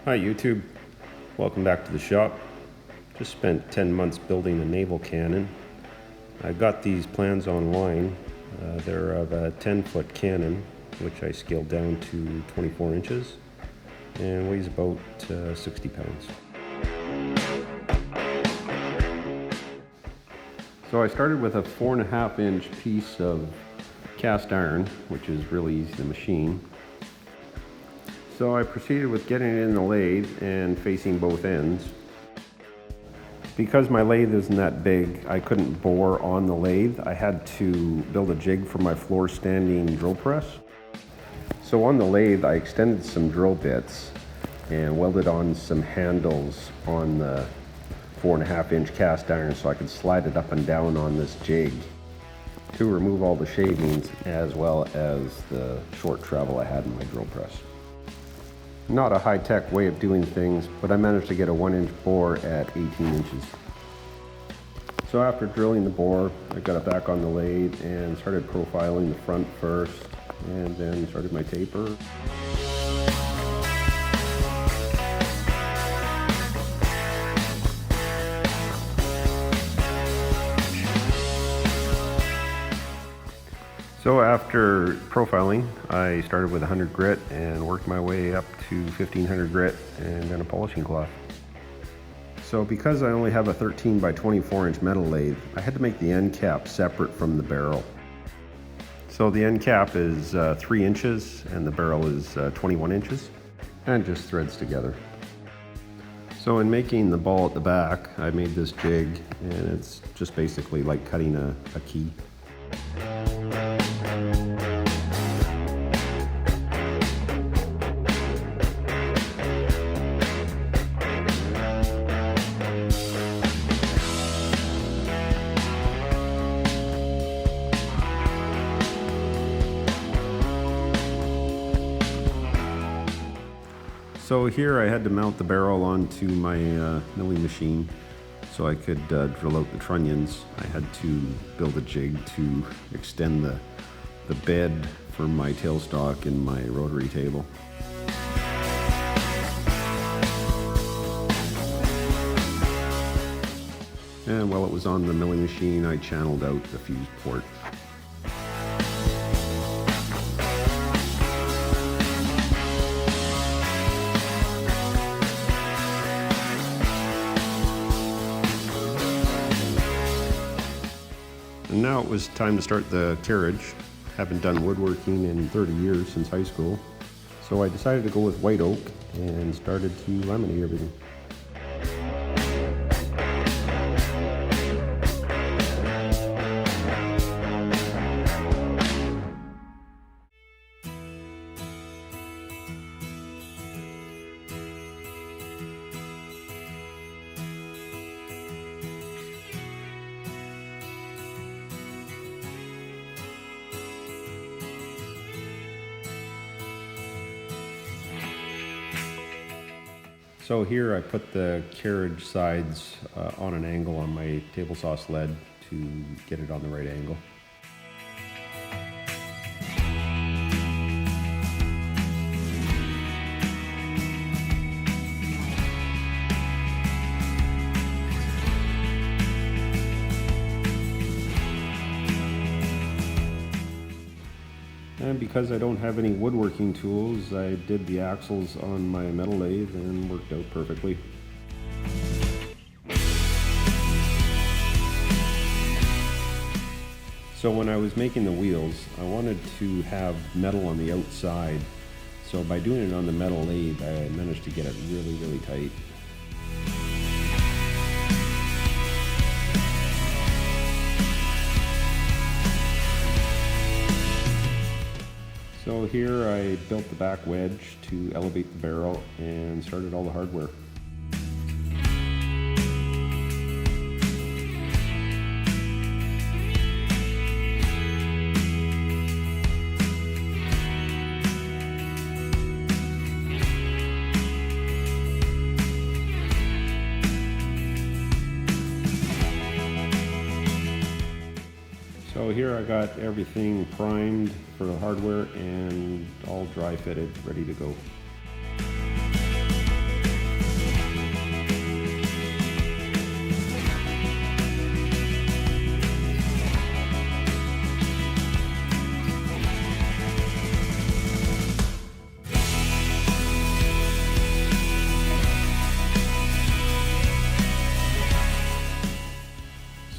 Hi YouTube, welcome back to the shop. Just spent 10 months building a naval cannon. I got these plans online. They're of a 10-foot cannon, which I scaled down to 24 inches and weighs about 60 pounds. So I started with a 4.5-inch piece of cast iron, which is really easy to machine. So I proceeded with getting it in the lathe and facing both ends. Because my lathe isn't that big, I couldn't bore on the lathe. I had to build a jig for my floor standing drill press. So on the lathe, I extended some drill bits and welded on some handles on the 4.5-inch cast iron so I could slide it up and down on this jig to remove all the shavings as well as the short travel I had in my drill press. Not a high-tech way of doing things, but I managed to get a 1-inch bore at 18 inches. So after drilling the bore, I got it back on the lathe and started profiling the front first, and then started my taper. So after profiling, I started with 100 grit and worked my way up to 1500 grit and then a polishing cloth. So because I only have a 13 by 24 inch metal lathe, I had to make the end cap separate from the barrel. So the end cap is 3 inches and the barrel is 21 inches and just threads together. So in making the ball at the back, I made this jig, and it's just basically like cutting a key. So here I had to mount the barrel onto my milling machine so I could drill out the trunnions. I had to build a jig to extend the bed for my tailstock and my rotary table. And while it was on the milling machine, I channeled out the fuse port. And now it was time to start the carriage. Haven't done woodworking in 30 years since high school. So I decided to go with white oak and started to laminate everything. So here I put the carriage sides on an angle on my table saw sled to get it on the right angle. And because I don't have any woodworking tools, I did the axles on my metal lathe and worked out perfectly. So when I was making the wheels, I wanted to have metal on the outside. So by doing it on the metal lathe, I managed to get it really, really tight. So here I built the back wedge to elevate the barrel and started all the hardware. So here I got everything primed for the hardware and all dry fitted, ready to go.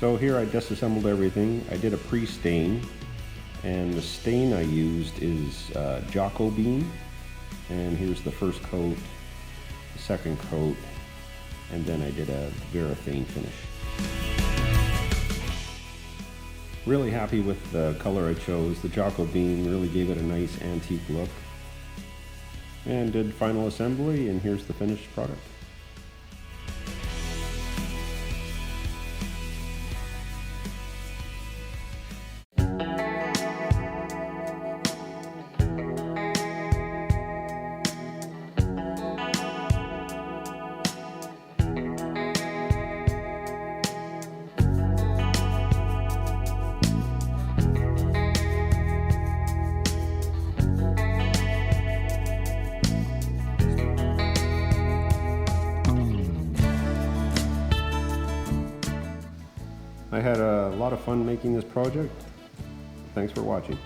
So here I disassembled everything. I did a pre-stain, and the stain I used is Jocko bean. And here's the first coat, the second coat, and then I did a varathane finish. Really happy with the color I chose. The Jocko bean really gave it a nice antique look. And did final assembly, and here's the finished product. I had a lot of fun making this project. Thanks for watching.